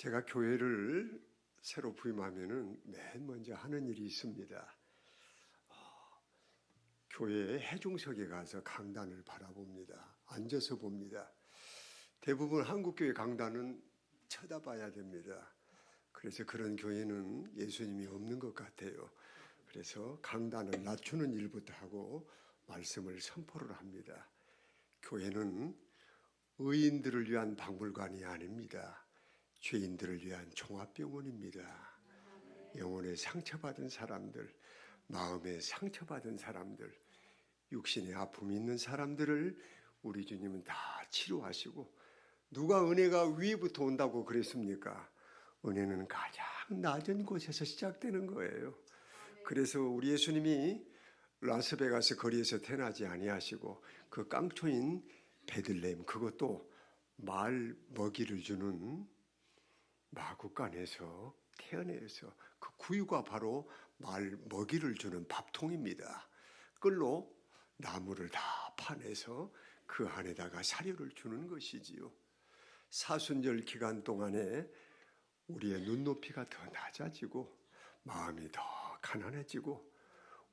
제가 교회를 새로 부임하면은 맨 먼저 하는 일이 있습니다. 교회 해중석에 가서 강단을 바라봅니다. 앉아서 봅니다. 대부분 한국교회 강단은 쳐다봐야 됩니다. 그래서 그런 교회는 예수님이 없는 것 같아요. 그래서 강단을 낮추는 일부터 하고 말씀을 선포를 합니다. 교회는 의인들을 위한 박물관이 아닙니다. 죄인들을 위한 종합병원입니다. 영혼에 상처받은 사람들, 마음에 상처받은 사람들, 육신에 아픔이 있는 사람들을 우리 주님은 다 치료하시고, 누가 은혜가 위부터 온다고 그랬습니까? 은혜는 가장 낮은 곳에서 시작되는 거예요. 그래서 우리 예수님이 라스베가스 거리에서 태어나지 아니하시고 그 깡초인 베들레헴, 그것도 말 먹이를 주는 마구간에서 태어나서 그 구유가 바로 말 먹이를 주는 밥통입니다. 끌로 나무를 다 파내서 그 안에다가 사료를 주는 것이지요. 사순절 기간 동안에 우리의 눈높이가 더 낮아지고 마음이 더 가난해지고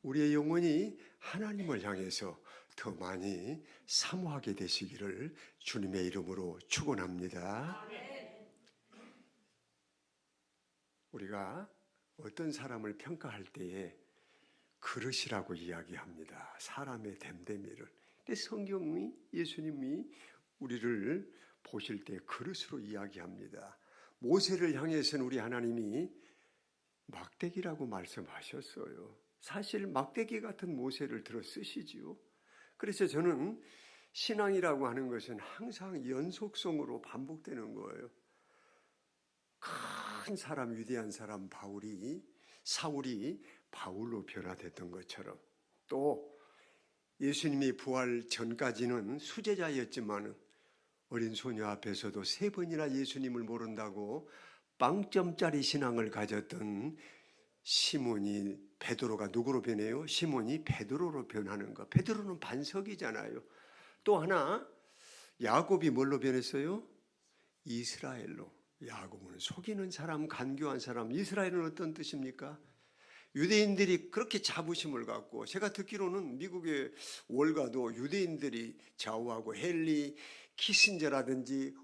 우리의 영혼이 하나님을 향해서 더 많이 사모하게 되시기를 주님의 이름으로 축원합니다. 우리가 어떤 사람을 평가할 때에 그릇이라고 이야기합니다. 사람의 됨됨이를. 근데 성경이, 예수님이 우리를 보실 때 그릇으로 이야기합니다. 모세를 향해서는 우리 하나님이 막대기라고 말씀하셨어요. 사실 막대기 같은 모세를 들어 쓰시지요. 그래서 저는 신앙이라고 하는 것은 항상 연속성으로 반복되는 거예요. 큰 사람, 위대한 사람 사울이 바울로 변화됐던 것처럼, 또 예수님이 부활 전까지는 수제자였지만 어린 소녀 앞에서도 3번이나 예수님을 모른다고 빵점짜리 신앙을 가졌던 시몬이, 베드로가 누구로 변해요? 시몬이 베드로로 변하는 것. 베드로는 반석이잖아요. 또 하나 야곱이 뭘로 변했어요? 이스라엘로. 야곱은 속이는 사람, 간교한 사람. 이스라엘은 어떤 뜻입니까? 유대인들이 그렇게 자부심을 갖고, 제가 듣기로는 미국의 월가도 유대인들이 좌우하고 헨리 키신저라든지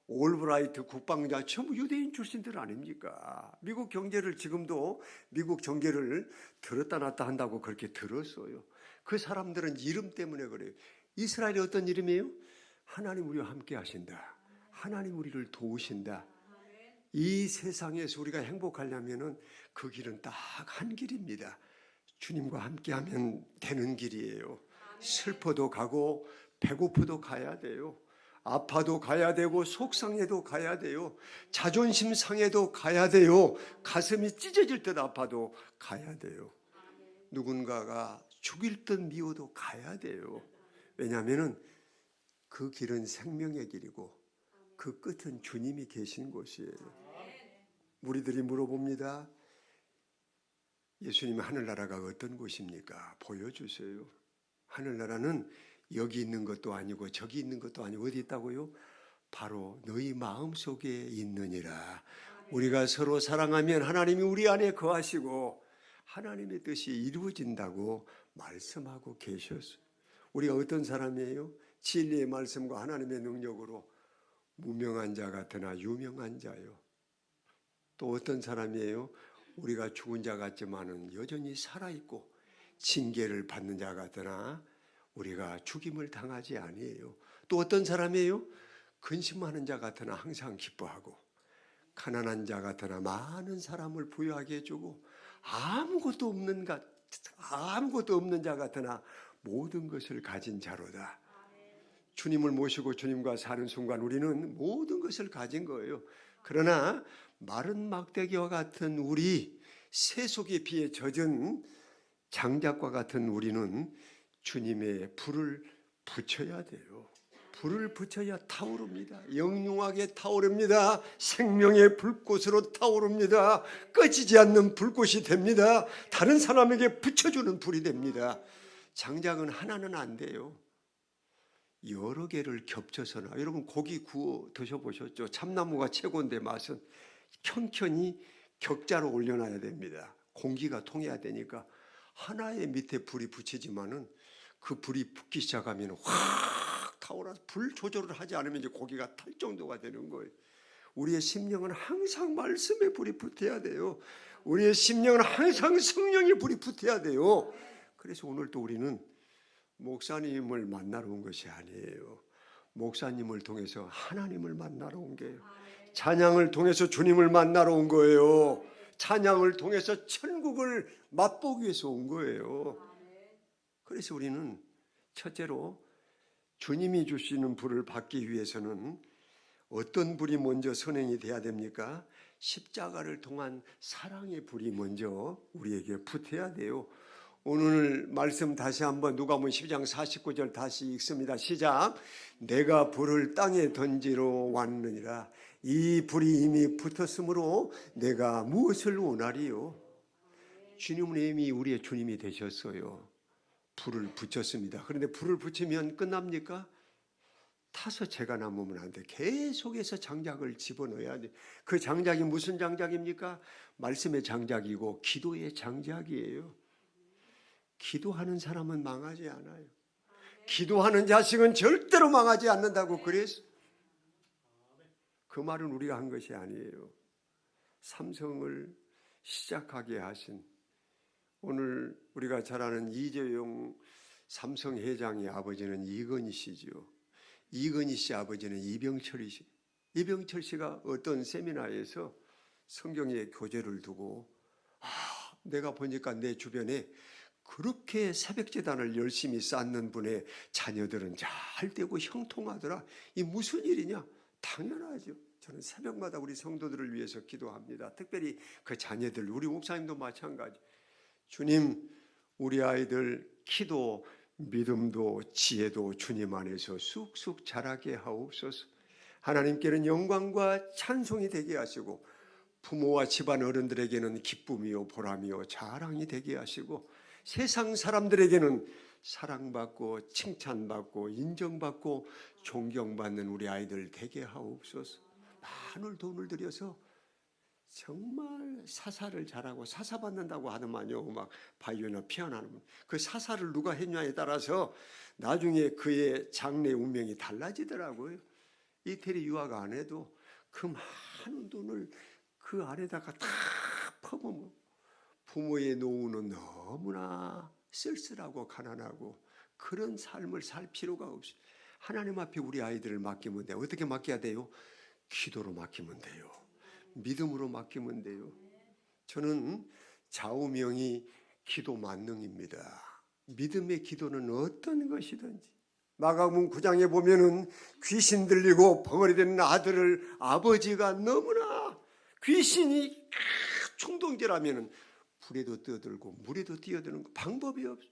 올브라이트 국방장 전부 유대인 출신들 아닙니까? 미국 경제를, 지금도 미국 경제를 들었다 놨다 한다고 그렇게 들었어요. 그 사람들은 이름 때문에 그래요. 이스라엘이 어떤 이름이에요? 하나님 우리와 함께 하신다. 하나님 우리를 도우신다. 이 세상에서 우리가 행복하려면 그 길은 딱 한 길입니다. 주님과 함께하면 되는 길이에요. 슬퍼도 가고 배고프도 가야 돼요. 아파도 가야 되고 속상해도 가야 돼요. 자존심 상해도 가야 돼요. 가슴이 찢어질 듯 아파도 가야 돼요. 누군가가 죽일 듯 미워도 가야 돼요. 왜냐하면 그 길은 생명의 길이고 그 끝은 주님이 계신 곳이에요. 무리들이 물어봅니다. 예수님, 하늘나라가 어떤 곳입니까? 보여주세요. 하늘나라는 여기 있는 것도 아니고 저기 있는 것도 아니고 어디 있다고요? 바로 너희 마음속에 있느니라. 우리가 서로 사랑하면 하나님이 우리 안에 거하시고 하나님의 뜻이 이루어진다고 말씀하고 계셨어요. 우리가 어떤 사람이에요? 진리의 말씀과 하나님의 능력으로 무명한 자 같으나 유명한 자요. 또 어떤 사람이에요? 우리가 죽은 자 같지만은 여전히 살아있고 징계를 받는 자 같으나 우리가 죽임을 당하지 아니에요. 또 어떤 사람이에요? 근심하는 자 같으나 항상 기뻐하고 가난한 자 같으나 많은 사람을 부유하게 해주고 아무것도 없는 자 같으나 모든 것을 가진 자로다. 주님을 모시고 주님과 사는 순간 우리는 모든 것을 가진 거예요. 그러나 마른 막대기와 같은 우리, 세속의 비에 젖은 장작과 같은 우리는 주님의 불을 붙여야 돼요. 불을 붙여야 타오릅니다. 영롱하게 타오릅니다. 생명의 불꽃으로 타오릅니다. 꺼지지 않는 불꽃이 됩니다. 다른 사람에게 붙여주는 불이 됩니다. 장작은 하나는 안 돼요. 여러 개를 겹쳐서나, 여러분 고기 구워 드셔보셨죠? 참나무가 최고인데 맛은 천천히 격자로 올려놔야 됩니다. 공기가 통해야 되니까. 하나의 밑에 불이 붙이지만은 그 불이 붙기 시작하면 확 타올라서 불 조절을 하지 않으면 이제 고기가 탈 정도가 되는 거예요. 우리의 심령은 항상 말씀에 불이 붙어야 돼요. 우리의 심령은 항상 성령의 불이 붙어야 돼요. 그래서 오늘 또 우리는 목사님을 만나러 온 것이 아니에요. 목사님을 통해서 하나님을 만나러 온 거예요. 찬양을 통해서 주님을 만나러 온 거예요. 찬양을 통해서 천국을 맛보기 위해서 온 거예요. 그래서 우리는 첫째로 주님이 주시는 불을 받기 위해서는 어떤 불이 먼저 선행이 돼야 됩니까? 십자가를 통한 사랑의 불이 먼저 우리에게 붙어야 돼요. 오늘 말씀 다시 한번 누가복음 12장 49절 다시 읽습니다. 시작. 내가 불을 땅에 던지러 왔느니라. 이 불이 이미 붙었으므로 내가 무엇을 원하리요? 주님은 이미 우리의 주님이 되셨어요. 불을 붙였습니다. 그런데 불을 붙이면 끝납니까? 타서 재가 남으면 안 돼. 계속해서 장작을 집어넣어야 돼. 그 장작이 무슨 장작입니까? 말씀의 장작이고 기도의 장작이에요. 기도하는 사람은 망하지 않아요. 기도하는 자식은 절대로 망하지 않는다고 그랬어. 그 말은 우리가 한 것이 아니에요. 삼성을 시작하게 하신 오늘 우리가 잘 아는 이재용 삼성 회장의 아버지는 이건희 씨죠. 이건희 씨 아버지는 이병철이 씨. 이병철 씨가 어떤 세미나에서 성경의 교재를 두고 내가 보니까 내 주변에 그렇게 새벽재단을 열심히 쌓는 분의 자녀들은 잘 되고 형통하더라. 이 무슨 일이냐? 당연하죠. 저는 새벽마다 우리 성도들을 위해서 기도합니다. 특별히 그 자녀들, 우리 목사님도 마찬가지. 주님, 우리 아이들 키도 믿음도 지혜도 주님 안에서 쑥쑥 자라게 하옵소서. 하나님께는 영광과 찬송이 되게 하시고 부모와 집안 어른들에게는 기쁨이요 보람이요 자랑이 되게 하시고 세상 사람들에게는 사랑받고 칭찬받고 인정받고 존경받는 우리 아이들 되게 하옵소서. 많은 돈을 들여서 정말 사사를 잘하고 사사받는다고 하더만요. 막 바이올리나 피아노 하는 분. 그 사사를 누가 했냐에 따라서 나중에 그의 장래 운명이 달라지더라고요. 이태리 유학 안 해도 그 많은 돈을 그 안에다가 다 퍼부으면 부모의 노후는 너무나 쓸쓸하고 가난하고 그런 삶을 살 필요가 없이 하나님 앞에 우리 아이들을 맡기면 돼요. 어떻게 맡겨야 돼요? 기도로 맡기면 돼요. 믿음으로 맡기면 돼요. 저는 좌우명이 기도 만능입니다. 믿음의 기도는 어떤 것이든지 마가복음 9장에 보면은 귀신 들리고 벙어리 되는 아들을 아버지가 너무나 귀신이 충동질하면은 불에도 뛰어들고 물에도 뛰어드는 방법이 없어요.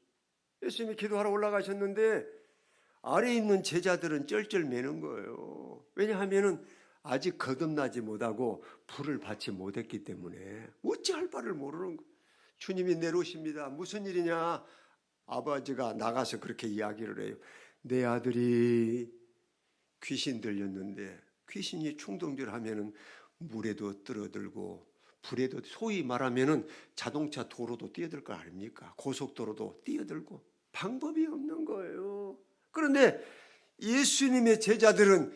예수님이 기도하러 올라가셨는데 아래에 있는 제자들은 쩔쩔매는 거예요. 왜냐하면은 아직 거듭나지 못하고 불을 받지 못했기 때문에 어찌할 바를 모르는 거예요. 주님이 내려오십니다. 무슨 일이냐? 아버지가 나가서 그렇게 이야기를 해요. 내 아들이 귀신 들렸는데 귀신이 충동질하면은 물에도 뛰어들고 불에도 소위 말하면은 자동차 도로도 뛰어들 거 아닙니까? 고속도로도 뛰어들고 방법이 없는 거예요. 그런데 예수님의 제자들은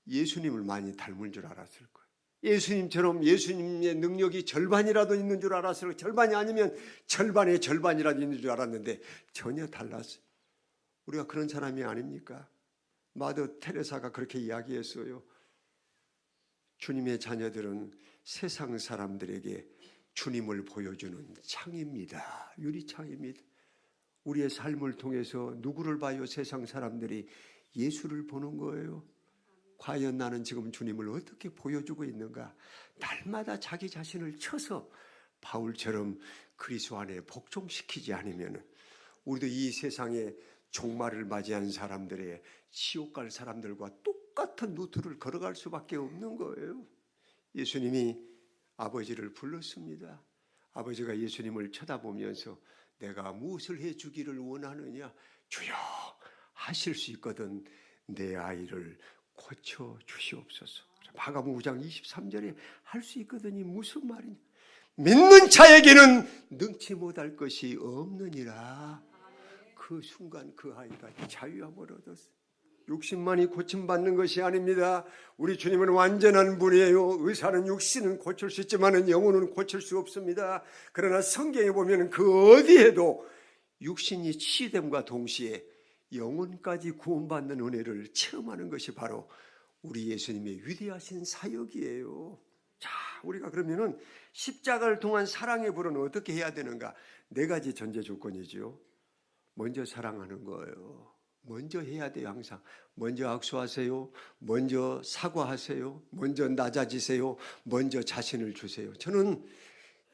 예수님을 많이 닮은 줄 알았을 거예요. 예수님처럼 예수님의 능력이 절반이라도 있는 줄 알았을 거예요. 절반이 아니면 절반의 절반이라도 있는 줄 알았는데 전혀 달랐어요. 우리가 그런 사람이 아닙니까? 마더 테레사가 그렇게 이야기했어요. 주님의 자녀들은 세상 사람들에게 주님을 보여주는 창입니다. 유리창입니다. 우리의 삶을 통해서 누구를 봐요? 세상 사람들이 예수를 보는 거예요. 과연 나는 지금 주님을 어떻게 보여주고 있는가? 날마다 자기 자신을 쳐서 바울처럼 그리스도 안에 복종시키지 않으면 우리도 이 세상에 종말을 맞이한 사람들의 지옥 갈 사람들과 똑같은 루트를 걸어갈 수밖에 없는 거예요. 예수님이 아버지를 불렀습니다. 아버지가 예수님을 쳐다보면서 내가 무엇을 해주기를 원하느냐? 주여, 하실 수 있거든 내 아이를 고쳐 주시옵소서. 마가복음 5장 23절에 할 수 있거든요. 무슨 말이냐? 믿는 자에게는 능치 못할 것이 없느니라. 그 순간 그 아이가 자유함을 얻었어요. 육신만이 고침받는 것이 아닙니다. 우리 주님은 완전한 분이에요. 의사는 육신은 고칠 수 있지만 영혼은 고칠 수 없습니다. 그러나 성경에 보면 그 어디에도 육신이 치유됨과 동시에 영혼까지 구원받는 은혜를 체험하는 것이 바로 우리 예수님의 위대하신 사역이에요. 자, 우리가 그러면은 십자가를 통한 사랑의 불은 어떻게 해야 되는가? 4가지 전제 조건이죠. 먼저 사랑하는 거예요. 먼저 해야 돼요. 항상 먼저 악수하세요. 먼저 사과하세요. 먼저 낮아지세요. 먼저 자신을 주세요. 저는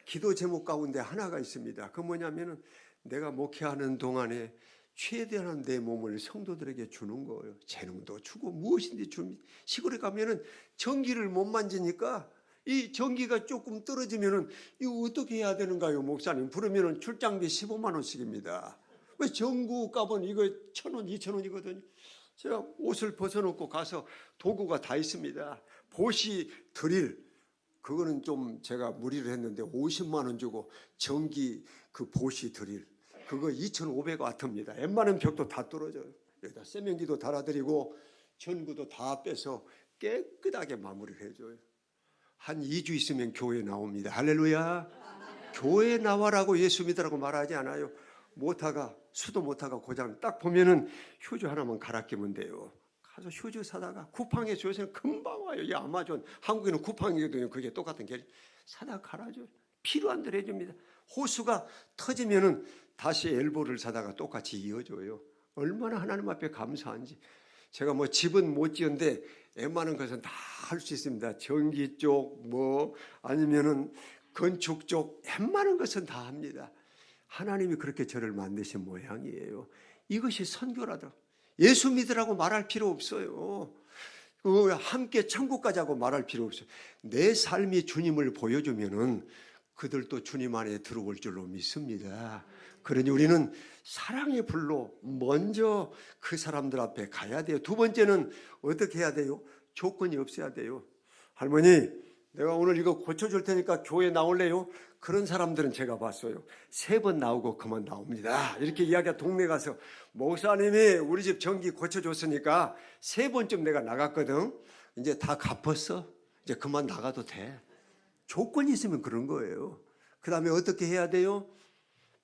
기도 제목 가운데 하나가 있습니다. 그 뭐냐면은 내가 목회하는 동안에 최대한 내 몸을 성도들에게 주는 거예요. 재능도 주고 무엇인지 줍니다. 시골에 가면은 전기를 못 만지니까 이 전기가 조금 떨어지면은 이거 어떻게 해야 되는가요, 목사님? 부르면은 출장비 15만 원씩입니다. 왜 전구 값은 이거 1,000원, 2,000원이거든요. 제가 옷을 벗어놓고 가서 도구가 다 있습니다. 보시 드릴 그거는 좀 제가 무리를 했는데 50만 원 주고 전기 그 보시 드릴 그거 2,500와트입니다. 웬만한 벽도 다 떨어져요. 여기다 세면기도 달아드리고 전구도 다 빼서 깨끗하게 마무리를 해줘요. 한 2주 있으면 교회 나옵니다. 할렐루야. 교회 나와라고 예수 믿으라고 말하지 않아요. 모터가 수도 모터가 고장 딱 보면은 휴지 하나만 갈아 끼면 돼요. 가서 휴지 사다가 쿠팡에 요새는 금방 와요. 이 아마존 한국에는 쿠팡이거든요. 그게 똑같은 게 사다 갈아줘요. 필요한 대로 해줍니다. 호수가 터지면은 다시 엘보를 사다가 똑같이 이어줘요. 얼마나 하나님 앞에 감사한지. 제가 뭐 집은 못 지었는데 웬만한 것은 다 할 수 있습니다. 전기 쪽 뭐 아니면은 건축 쪽 웬만한 것은 다 합니다. 하나님이 그렇게 저를 만드신 모양이에요. 이것이 선교라도 예수 믿으라고 말할 필요 없어요. 함께 천국 가자고 말할 필요 없어요. 내 삶이 주님을 보여주면은 그들도 주님 안에 들어올 줄로 믿습니다. 그러니 우리는 사랑의 불로 먼저 그 사람들 앞에 가야 돼요. 두 번째는 어떻게 해야 돼요? 조건이 없어야 돼요. 할머니, 내가 오늘 이거 고쳐줄 테니까 교회 나올래요? 그런 사람들은 제가 봤어요. 3번 나오고 그만 나옵니다. 이렇게 이야기가 동네 가서 목사님이 우리 집 전기 고쳐줬으니까 3번쯤 내가 나갔거든. 이제 다 갚았어. 이제 그만 나가도 돼. 조건이 있으면 그런 거예요. 그 다음에 어떻게 해야 돼요?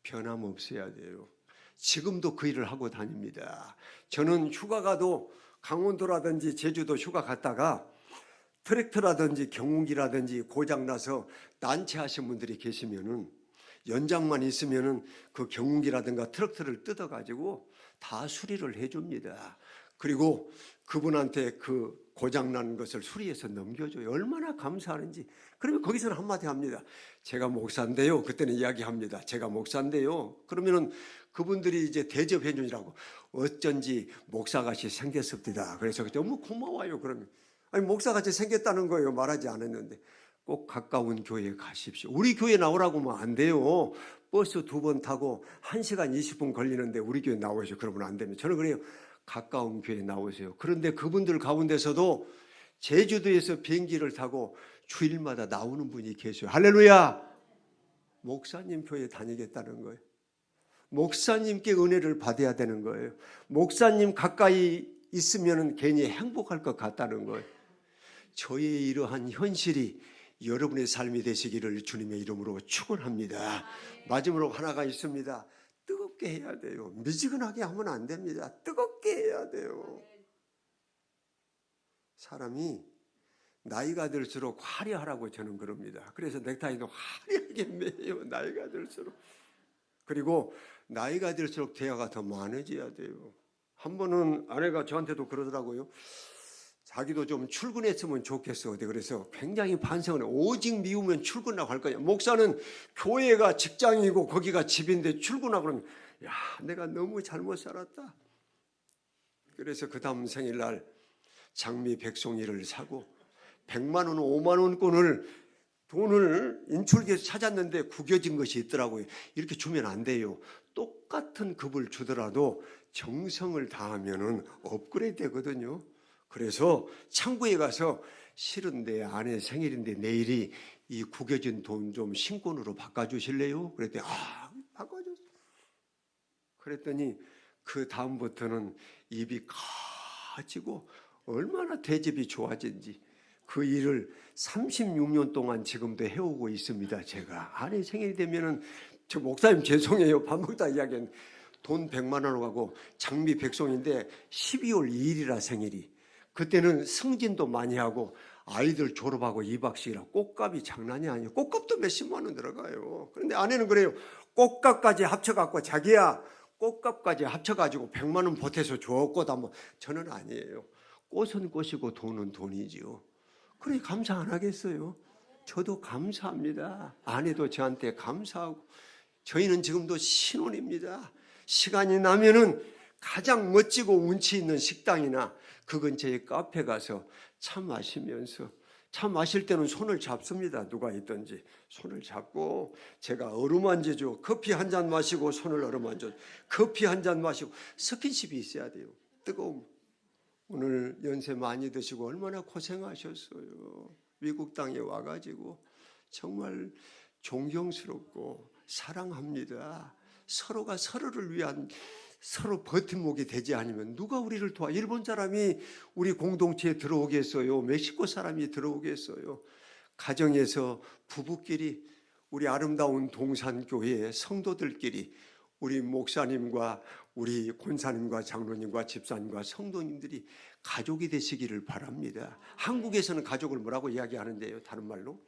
변함없어야 돼요. 지금도 그 일을 하고 다닙니다. 저는 휴가 가도 강원도라든지 제주도 휴가 갔다가 트랙터라든지 경운기라든지 고장나서 난처하신 분들이 계시면은 연장만 있으면은 그 경운기라든가 트랙터를 뜯어가지고 다 수리를 해줍니다. 그리고 그분한테 그 고장난 것을 수리해서 넘겨줘요. 얼마나 감사하는지. 그러면 거기서는 한마디 합니다. 제가 목사인데요. 그때는 이야기합니다. 제가 목사인데요. 그러면은 그분들이 이제 대접해 주느라고 어쩐지 목사같이 생겼습니다. 그래서 너무 고마워요. 그러면 아니 목사같이 생겼다는 거예요. 말하지 않았는데 꼭 가까운 교회에 가십시오. 우리 교회 나오라고 하면 안 돼요. 버스 2번 타고 1시간 20분 걸리는데 우리 교회 나오셔. 그러면 안 됩니다. 저는 그래요. 가까운 교회에 나오세요. 그런데 그분들 가운데서도 제주도에서 비행기를 타고 주일마다 나오는 분이 계세요. 할렐루야. 목사님 교회 다니겠다는 거예요. 목사님께 은혜를 받아야 되는 거예요. 목사님 가까이 있으면 괜히 행복할 것 같다는 거예요. 저의 이러한 현실이 여러분의 삶이 되시기를 주님의 이름으로 축원합니다. 마지막으로 하나가 있습니다. 뜨겁게 해야 돼요. 미지근하게 하면 안 됩니다. 뜨겁게 해야 돼요. 사람이 나이가 들수록 화려하라고 저는 그럽니다. 그래서 넥타이도 화려하게 매요. 나이가 들수록. 그리고 나이가 들수록 대화가 더 많아져야 돼요. 한 번은 아내가 저한테도 그러더라고요. 자기도 좀 출근했으면 좋겠어. 그래서 굉장히 반성을 해요. 오직 미우면 출근하고 할 거냐. 목사는 교회가 직장이고 거기가 집인데 출근하고 그러면 야, 내가 너무 잘못 살았다. 그래서 그 다음 생일날 장미 백송이를 사고 100만 원, 5만 원권을 돈을 인출기에서 찾았는데 구겨진 것이 있더라고요. 이렇게 주면 안 돼요. 똑같은 급을 주더라도 정성을 다하면은 업그레이드 되거든요. 그래서 창구에 가서 실은 내 아내 생일인데 내일이 이 구겨진 돈 좀 신권으로 바꿔주실래요? 그랬더니 바꿔줬어. 그랬더니 그 다음부터는 입이 커지고 얼마나 대접이 좋아진지 그 일을 36년 동안 지금도 해오고 있습니다. 제가 아내 생일이 되면은 저 목사님 죄송해요. 밥 먹다 이야기한 돈 100만 원 가고 장미 백송인데 12월 2일이라 생일이 그때는 승진도 많이 하고 아이들 졸업하고 2박씩이라 꽃값이 장난이 아니에요. 꽃값도 몇십만 원 들어가요. 그런데 아내는 그래요. 꽃값까지 합쳐갖고 자기야 꽃값까지 합쳐가지고 100만 원 보태서 줘. 꽃 한번. 저는 아니에요. 꽃은 꽃이고 돈은 돈이지요. 그래 감사 안 하겠어요? 저도 감사합니다. 아내도 저한테 감사하고 저희는 지금도 신혼입니다. 시간이 나면은 가장 멋지고 운치 있는 식당이나 그 근처에 카페 가서 차 마시면서 차 마실 때는 손을 잡습니다. 누가 있든지 손을 잡고 제가 어루만지죠. 커피 한 잔 마시고 손을 어루만져. 커피 한 잔 마시고 스킨십이 있어야 돼요. 뜨거움. 오늘 연세 많이 드시고 얼마나 고생하셨어요. 미국 땅에 와가지고 정말 존경스럽고 사랑합니다. 서로가 서로를 위한 서로 버팀목이 되지 않으면 누가 우리를 도와? 일본 사람이 우리 공동체에 들어오겠어요? 멕시코 사람이 들어오겠어요? 가정에서 부부끼리 우리 아름다운 동산교회의 성도들끼리 우리 목사님과 우리 권사님과 장로님과 집사님과 성도님들이 가족이 되시기를 바랍니다. 한국에서는 가족을 뭐라고 이야기하는데요? 다른 말로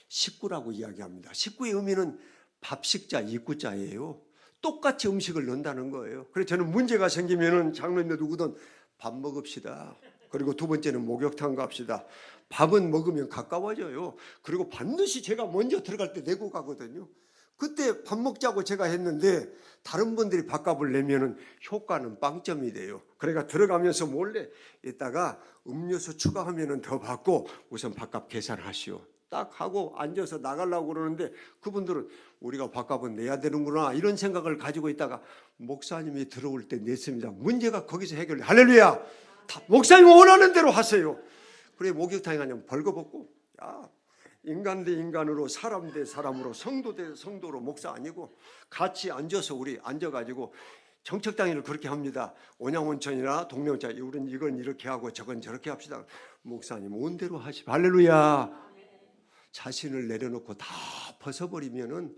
식구라고 이야기합니다. 식구의 의미는 밥식자, 이구자예요. 똑같이 음식을 넣는다는 거예요. 그래서 저는 문제가 생기면은 장로님들 누구든 밥 먹읍시다. 그리고 두 번째는 목욕탕 갑시다. 밥은 먹으면 가까워져요. 그리고 반드시 제가 먼저 들어갈 때 내고 가거든요. 그때 밥 먹자고 제가 했는데 다른 분들이 밥값을 내면은 효과는 빵점이 돼요. 그러니까 들어가면서 몰래 있다가 음료수 추가하면은 더 받고 우선 밥값 계산하시오. 딱 하고 앉아서 나가려고 그러는데 그분들은 우리가 밥값은 내야 되는구나 이런 생각을 가지고 있다가 목사님이 들어올 때 냈습니다. 문제가 거기서 해결돼. 할렐루야. 목사님 원하는 대로 하세요. 그래 목욕탕에 가면 벌거벗고 야 인간 대 인간으로 사람 대 사람으로 성도 대 성도로 목사 아니고 같이 앉아서 우리 앉아가지고 정책당회를 그렇게 합니다. 온양온천이나 동네온천 우리는 이건 이렇게 하고 저건 저렇게 합시다. 목사님 온 대로 하시. 할렐루야. 자신을 내려놓고 다 벗어버리면은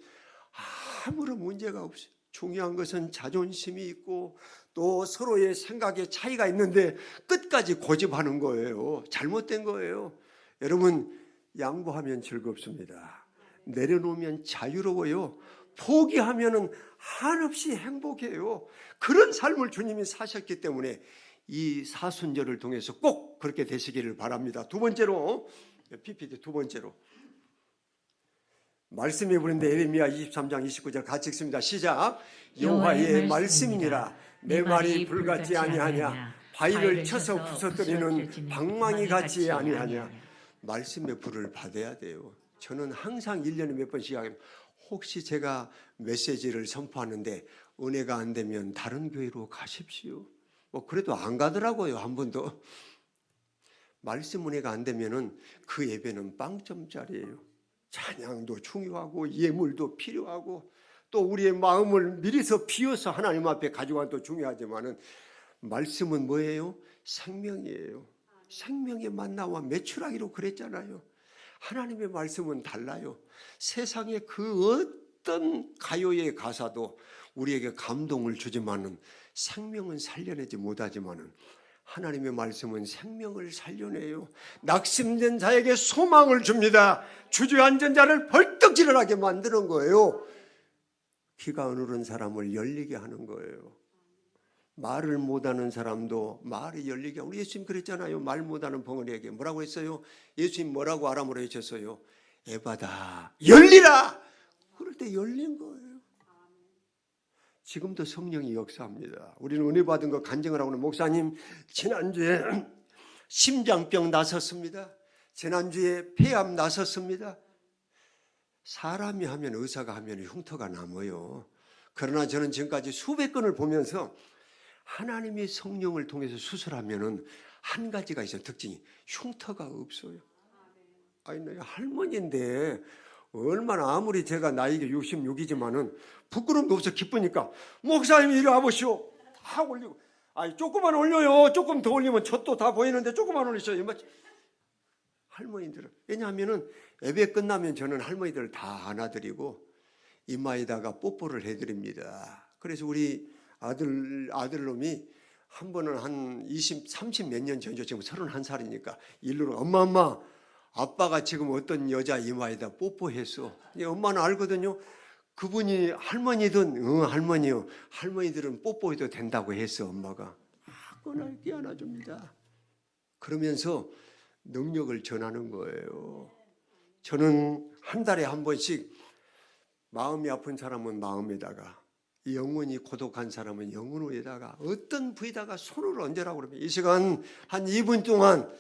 아무런 문제가 없어요. 중요한 것은 자존심이 있고 또 서로의 생각에 차이가 있는데 끝까지 고집하는 거예요. 잘못된 거예요. 여러분 양보하면 즐겁습니다. 내려놓으면 자유로워요. 포기하면은 한없이 행복해요. 그런 삶을 주님이 사셨기 때문에 이 사순절을 통해서 꼭 그렇게 되시기를 바랍니다. 두 번째로 PPT 두 번째로 말씀이 부른데 에레미야 23장 29절 같이 읽습니다. 시작. 여호와의 말씀이니라 내 말이 불같지 아니하냐 바위를 쳐서 부서뜨리는 방망이 같지 아니하냐. 말씀의 불을 받아야 돼요. 저는 항상 1년에 몇 번씩 하면 혹시 제가 메시지를 선포하는데 은혜가 안 되면 다른 교회로 가십시오. 뭐 그래도 안 가더라고요. 한 번도. 말씀 은혜가 안 되면은 그 예배는 빵점짜리예요. 찬양도 중요하고 예물도 필요하고 또 우리의 마음을 미리서 비워서 하나님 앞에 가져가는 것도 중요하지만은 말씀은 뭐예요? 생명이에요. 생명의 만나와 매출하기로 그랬잖아요. 하나님의 말씀은 달라요. 세상의 그 어떤 가요의 가사도 우리에게 감동을 주지만은 생명은 살려내지 못하지만은 하나님의 말씀은 생명을 살려내요. 낙심된 자에게 소망을 줍니다. 주저앉은 자를 벌떡 일어나게 만드는 거예요. 귀가 어눌한 사람을 열리게 하는 거예요. 말을 못하는 사람도 말이 열리게 하고 우리 예수님 그랬잖아요. 말 못하는 벙어리에게 뭐라고 했어요? 예수님 뭐라고 아람어로 해주셨어요? 에바다 열리라. 그럴 때 열린 거예요. 지금도 성령이 역사합니다. 우리는 은혜 받은 거 간증을 하고는 목사님 지난주에 심장병 나섰습니다. 지난주에 폐암 나섰습니다. 사람이 하면 의사가 하면 흉터가 남아요. 그러나 저는 지금까지 수백 건을 보면서 하나님이 성령을 통해서 수술하면은 한 가지가 있어요. 특징이 흉터가 없어요. 아니, 내 할머니인데 얼마나 아무리 제가 나이가 66이지만은 부끄럼도 없어 기쁘니까 목사님 이리 와보시오. 다 올리고. 아니 조금만 올려요. 조금 더 올리면 젖도 다 보이는데 조금만 올리셔요. 할머니들은. 왜냐하면은 예배 끝나면 저는 할머니들 다 안아드리고 이마에다가 뽀뽀를 해드립니다. 그래서 우리 아들놈이 한 번은 한 20, 30 몇 년 전이죠. 지금 31살이니까 일로는 엄마 아빠가 지금 어떤 여자 이마에다 뽀뽀했어. 엄마는 알거든요. 그분이 할머니든 할머니요. 할머니들은 뽀뽀해도 된다고 했어. 엄마가 꺼낼게 안아줍니다. 그러면서 능력을 전하는 거예요. 저는 한 달에 한 번씩 마음이 아픈 사람은 마음에다가, 영원히 고독한 사람은 영혼에다가, 어떤 부위다가 손을 얹으라고 그러면 이 시간 한 2분 동안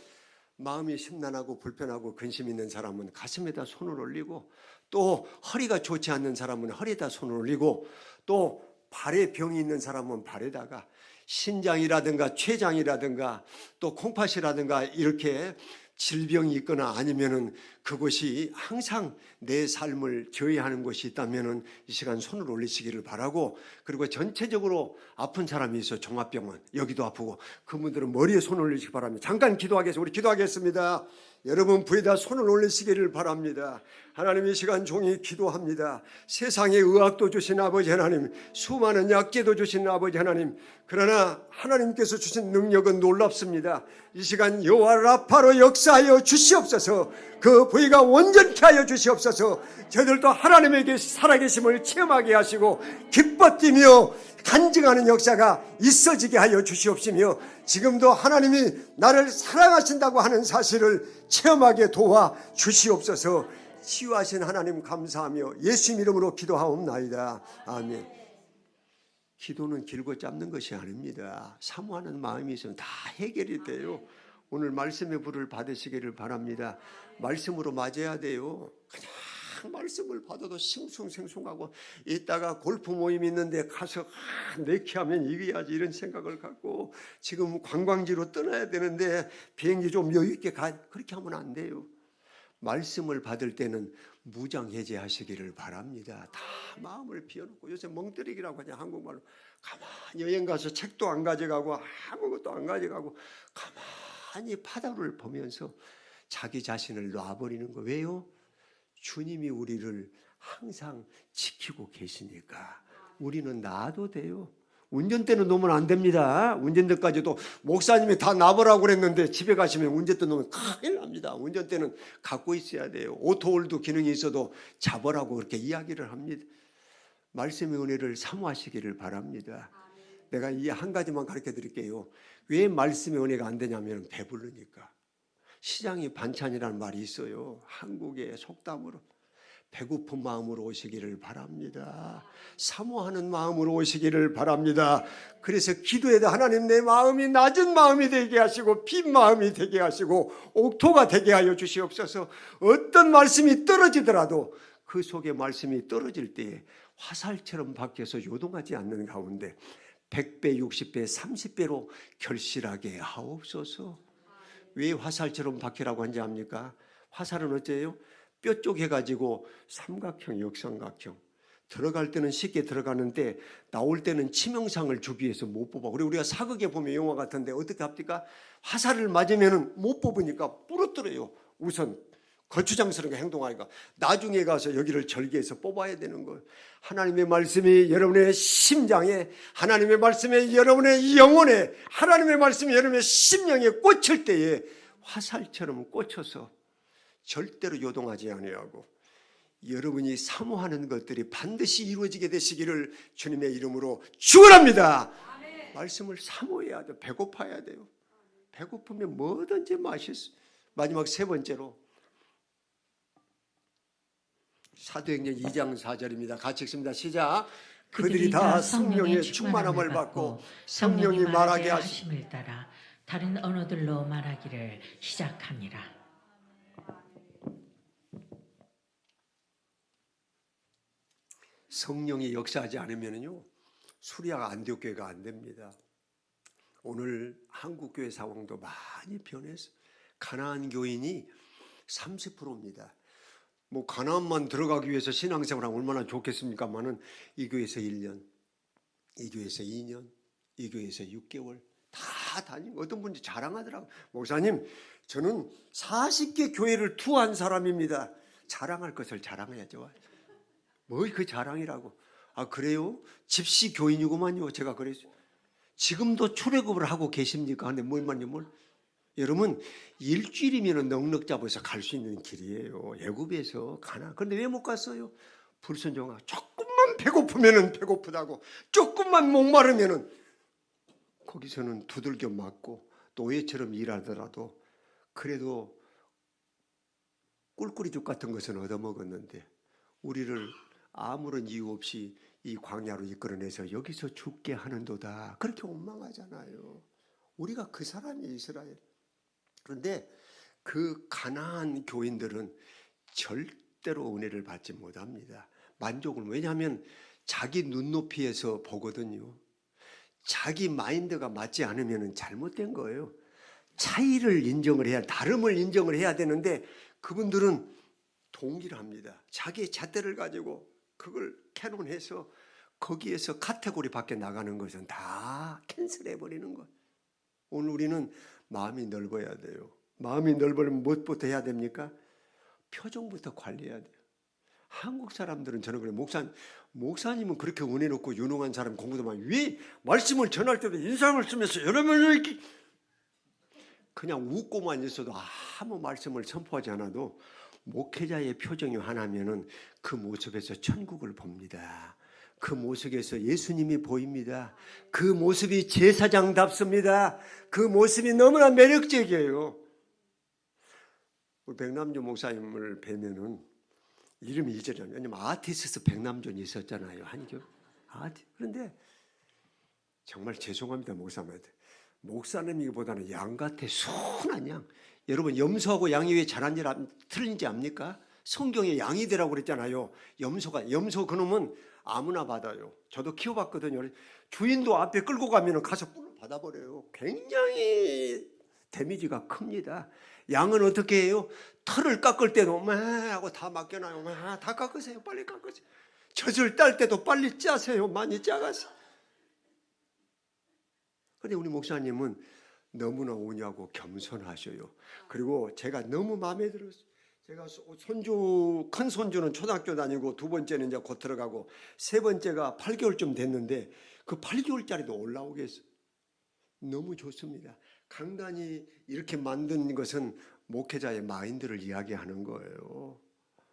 마음이 심란하고 불편하고 근심 있는 사람은 가슴에다 손을 올리고, 또 허리가 좋지 않는 사람은 허리에다 손을 올리고, 또 발에 병이 있는 사람은 발에다가, 신장이라든가 췌장이라든가 또 콩팥이라든가 이렇게 질병이 있거나 아니면은 그것이 항상 내 삶을 저해하는 것이 있다면은 이 시간 손을 올리시기를 바라고, 그리고 전체적으로 아픈 사람이 있어 종합병원 여기도 아프고 그분들은 머리에 손을 올리시기 바랍니다. 잠깐 기도하겠습니다. 우리 기도하겠습니다. 여러분 부에다 손을 올리시기를 바랍니다. 하나님 이 시간 종이 기도합니다. 세상에 의학도 주신 아버지 하나님, 수많은 약재도 주신 아버지 하나님, 그러나 하나님께서 주신 능력은 놀랍습니다. 이 시간 여호와 라파로 역사하여 주시옵소서. 그 부위가 온전케 하여 주시옵소서. 저희들도 하나님에게 살아계심을 체험하게 하시고 기뻐 뛰며 간증하는 역사가 있어지게 하여 주시옵시며, 지금도 하나님이 나를 사랑하신다고 하는 사실을 체험하게 도와 주시옵소서. 치유하신 하나님 감사하며 예수 이름으로 기도하옵나이다. 아멘. 기도는 길고 짧는 것이 아닙니다. 사모하는 마음이 있으면 다 해결이 돼요. 오늘 말씀의 불을 받으시기를 바랍니다. 말씀으로 맞아야 돼요. 그냥 말씀을 받아도 싱숭생숭하고 이따가 골프 모임 있는데 가서 내키 하면 이겨야지 이런 생각을 갖고, 지금 관광지로 떠나야 되는데 비행기 좀 여유 있게 가, 그렇게 하면 안 돼요. 말씀을 받을 때는 무장해제하시기를 바랍니다. 다 마음을 비워놓고, 요새 멍때리기라고 하냐 한국말로, 가만히 여행 가서 책도 안 가져가고 아무것도 안 가져가고 가만히 바다를 보면서 자기 자신을 놔버리는 거. 왜요? 주님이 우리를 항상 지키고 계시니까 우리는 놔도 돼요. 운전대는 놓으면 안 됩니다. 운전대까지도 목사님이 다 놔보라고 그랬는데 집에 가시면 운전대 놓으면 큰일 납니다. 운전대는 갖고 있어야 돼요. 오토홀도 기능이 있어도 잡으라고 그렇게 이야기를 합니다. 말씀의 은혜를 사모하시기를 바랍니다. 내가 이 한 가지만 가르쳐 드릴게요. 왜 말씀의 은혜가 안 되냐면 배부르니까. 시장이 반찬이라는 말이 있어요. 한국의 속담으로. 배고픈 마음으로 오시기를 바랍니다. 사모하는 마음으로 오시기를 바랍니다. 그래서 기도에도 하나님 내 마음이 낮은 마음이 되게 하시고 빈 마음이 되게 하시고 옥토가 되게 하여 주시옵소서. 어떤 말씀이 떨어지더라도 그 속에 말씀이 떨어질 때에 화살처럼 바뀌어서 요동하지 않는 가운데 100배, 60배, 30배로 결실하게 하옵소서. 왜 화살처럼 바뀌라고 한지 압니까? 화살은 어째요? 뼈 쪼개가지고 삼각형, 역삼각형. 들어갈 때는 쉽게 들어가는데 나올 때는 치명상을 주기 위해서 못 뽑아. 그리고 우리가 사극에 보면 영화 같은데 어떻게 합니까? 화살을 맞으면 못 뽑으니까 부러뜨려요. 우선 거추장스럽게 행동하니까 나중에 가서 여기를 절개해서 뽑아야 되는 거예요. 하나님의 말씀이 여러분의 심장에, 하나님의 말씀이 여러분의 영혼에, 하나님의 말씀이 여러분의 심령에 꽂힐 때에 화살처럼 꽂혀서 절대로 요동하지 아니하고 여러분이 사모하는 것들이 반드시 이루어지게 되시기를 주님의 이름으로 축원합니다. 말씀을 사모해야 돼요. 배고파야 돼요. 배고프면 뭐든지 맛있어. 마지막 세 번째로 사도행전 2장 4절입니다. 같이 읽습니다. 시작. 그들이 다 성령의 충만함을 받고 성령이 말하게 하심을 따라 다른 언어들로 말하기를 시작하니라. 성령이 역사하지 않으면요 수리아가 안디옥 교회가 안 됩니다. 오늘 한국교회 상황도 많이 변해서 가나안 교인이 30%입니다. 뭐 가나안만 들어가기 위해서 신앙생활하면 얼마나 좋겠습니까만은 이 교회에서 1년, 이 교회에서 2년, 이 교회에서 6개월 다 다니고 어떤 분이 자랑하더라고요. 목사님, 저는 40개 교회를 투어한 사람입니다. 자랑할 것을 자랑해야죠. 뭐 그 자랑이라고. 아 그래요? 집시 교인이구만요. 제가 그랬어요. 지금도 출애굽을 하고 계십니까? 근데 뭘 여러분 일주일이면 넉넉 잡아서 갈 수 있는 길이에요. 애굽에서 가나. 그런데 왜 못 갔어요? 불순종하고 조금만 배고프면은 배고프다고, 조금만 목마르면은 거기서는 두들겨 맞고 노예처럼 일하더라도 그래도 꿀꿀이죽 같은 것은 얻어먹었는데 우리를 아무런 이유 없이 이 광야로 이끌어내서 여기서 죽게 하는도다. 그렇게 원망하잖아요. 우리가 그 사람이 이스라엘. 그런데 그 가나안 교인들은 절대로 은혜를 받지 못합니다. 만족을. 왜냐하면 자기 눈높이에서 보거든요. 자기 마인드가 맞지 않으면 잘못된 거예요. 차이를 인정을 해야, 다름을 인정을 해야 되는데 그분들은 동일합니다. 자기의 잣대를 가지고 그걸 캐논해서 거기에서 카테고리 밖에 나가는 것은 다 캔슬해버리는 것. 오늘 우리는 마음이 넓어야 돼요. 마음이 넓으려면 무엇부터 해야 됩니까? 표정부터 관리해야 돼요. 한국 사람들은 저는 그래요. 목사님은 그렇게 은혜롭고 유능한 사람, 공부도 많이, 왜 말씀을 전할 때도 인상을 쓰면서 여러분을 이렇게 그냥 웃고만 있어도 아무 말씀을 선포하지 않아도 목회자의 표정이 하나면은 그 모습에서 천국을 봅니다. 그 모습에서 예수님이 보입니다. 그 모습이 제사장답습니다. 그 모습이 너무나 매력적이에요. 우리 백남준 목사님을 뵈면은 이름이 이제잖아요. 왜냐면 아티스트 백남준이 있었잖아요. 한교. 그런데 정말 죄송합니다, 목사님한테. 목사님이기보다는 양 같아. 순한 양. 여러분 염소하고 양이 왜 잘한 일 틀린지 압니까? 성경에 양이 되라고 그랬잖아요. 염소 그놈은 아무나 받아요. 저도 키워봤거든요. 주인도 앞에 끌고 가면 가서 뿔을 받아버려요. 굉장히 데미지가 큽니다. 양은 어떻게 해요? 털을 깎을 때도 하고 다 맡겨놔요. 다 깎으세요. 빨리 깎으세요. 젖을 딸 때도 빨리 짜세요. 많이 짜가세요. 그런데 우리 목사님은 너무나 온유하고 겸손하셔요. 그리고 제가 너무 마음에 들었어요. 제가 큰 손주는 초등학교 다니고 두 번째는 이제 곧 들어가고 세 번째가 8개월쯤 됐는데 그 8개월짜리도 올라오겠어요. 너무 좋습니다. 강단이 이렇게 만든 것은 목회자의 마인드를 이야기하는 거예요.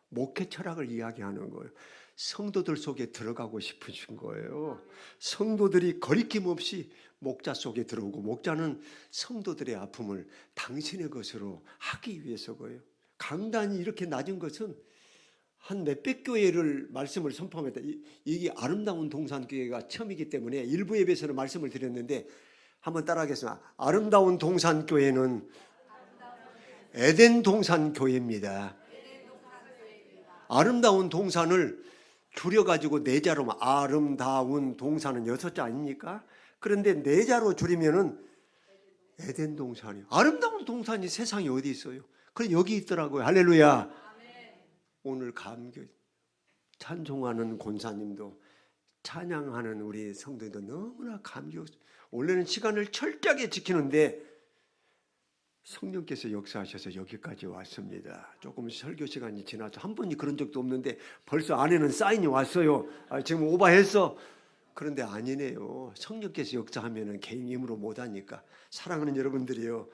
목회 철학을 이야기하는 거예요. 성도들 속에 들어가고 싶으신 거예요. 성도들이 거리낌 없이 목자 속에 들어오고 목자는 성도들의 아픔을 당신의 것으로 하기 위해서고요. 강단이 이렇게 낮은 것은 한 몇백 교회를 말씀을 선포합니다. 이게 아름다운 동산교회가 처음이기 때문에 일부 예배에서는 말씀을 드렸는데 한번 따라하겠습니다. 아름다운 동산교회는 에덴 동산교회입니다. 아름다운 동산을 줄여가지고 네자로 아름다운 동산은 6자 아닙니까? 그런데 네자로 줄이면은 에덴 동산이요. 아름다운 동산이 세상에 어디 있어요? 그래 여기 있더라고요. 할렐루야. 오늘 감격 찬송하는 권사님도 찬양하는 우리 성도도 너무나 감격. 원래는 시간을 철저하게 지키는데 성령께서 역사하셔서 여기까지 왔습니다. 조금 설교 시간이 지나서 한 번이 그런 적도 없는데 벌써 안에는 사인이 왔어요. 지금 오바했어. 그런데 아니네요. 성령께서 역사하면 개인 힘으로 못하니까. 사랑하는 여러분들이요,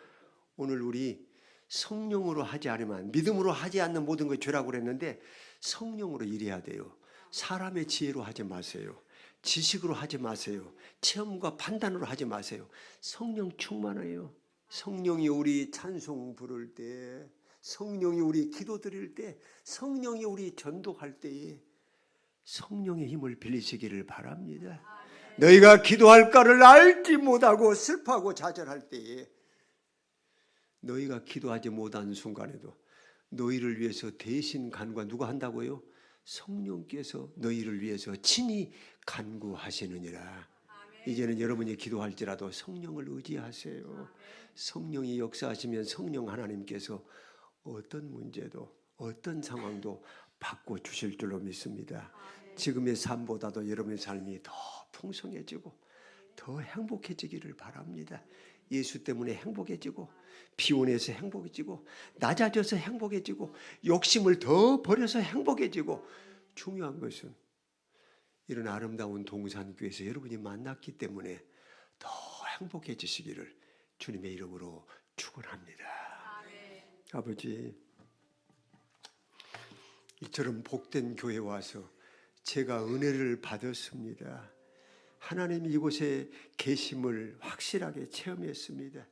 오늘 우리 성령으로 하지 않으면, 믿음으로 하지 않는 모든 걸 죄라고 그랬는데 성령으로 일해야 돼요. 사람의 지혜로 하지 마세요. 지식으로 하지 마세요. 체험과 판단으로 하지 마세요. 성령 충만해요. 성령이 우리 찬송 부를 때, 성령이 우리 기도 드릴 때, 성령이 우리 전도할 때에 성령의 힘을 빌리시기를 바랍니다. 너희가 기도할까를 알지 못하고 슬퍼하고 좌절할 때에, 너희가 기도하지 못한 순간에도 너희를 위해서 대신 간구가 누가 한다고요? 성령께서 너희를 위해서 친히 간구하시느니라. 이제는 여러분이 기도할지라도 성령을 의지하세요. 성령이 역사하시면 성령 하나님께서 어떤 문제도 어떤 상황도 바꿔주실 줄로 믿습니다. 지금의 삶보다도 여러분의 삶이 더 풍성해지고 더 행복해지기를 바랍니다. 예수 때문에 행복해지고 피곤해서 행복해지고 낮아져서 행복해지고 욕심을 더 버려서 행복해지고 중요한 것은 이런 아름다운 동산교회에서 여러분이 만났기 때문에 더 행복해지시기를 주님의 이름으로 축원합니다. 아버지, 이처럼 복된 교회에 와서 제가 은혜를 받았습니다. 하나님이 이곳에 계심을 확실하게 체험했습니다.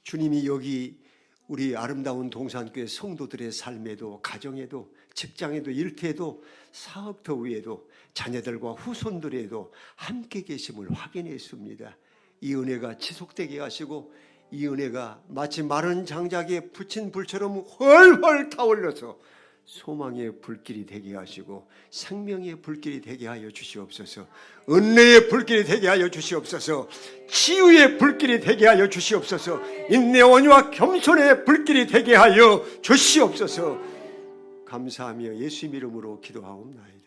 주님이 여기 우리 아름다운 동산교회 성도들의 삶에도 가정에도 직장에도 일터에도 사업터 위에도 자녀들과 후손들에도 함께 계심을 확인했습니다. 이 은혜가 지속되게 하시고 이 은혜가 마치 마른 장작에 붙인 불처럼 훨훨 타올려서 소망의 불길이 되게 하시고 생명의 불길이 되게 하여 주시옵소서. 은혜의 불길이 되게 하여 주시옵소서. 치유의 불길이 되게 하여 주시옵소서. 인내 온유와 겸손의 불길이 되게 하여 주시옵소서. 감사하며 예수 이름으로 기도하옵나이다.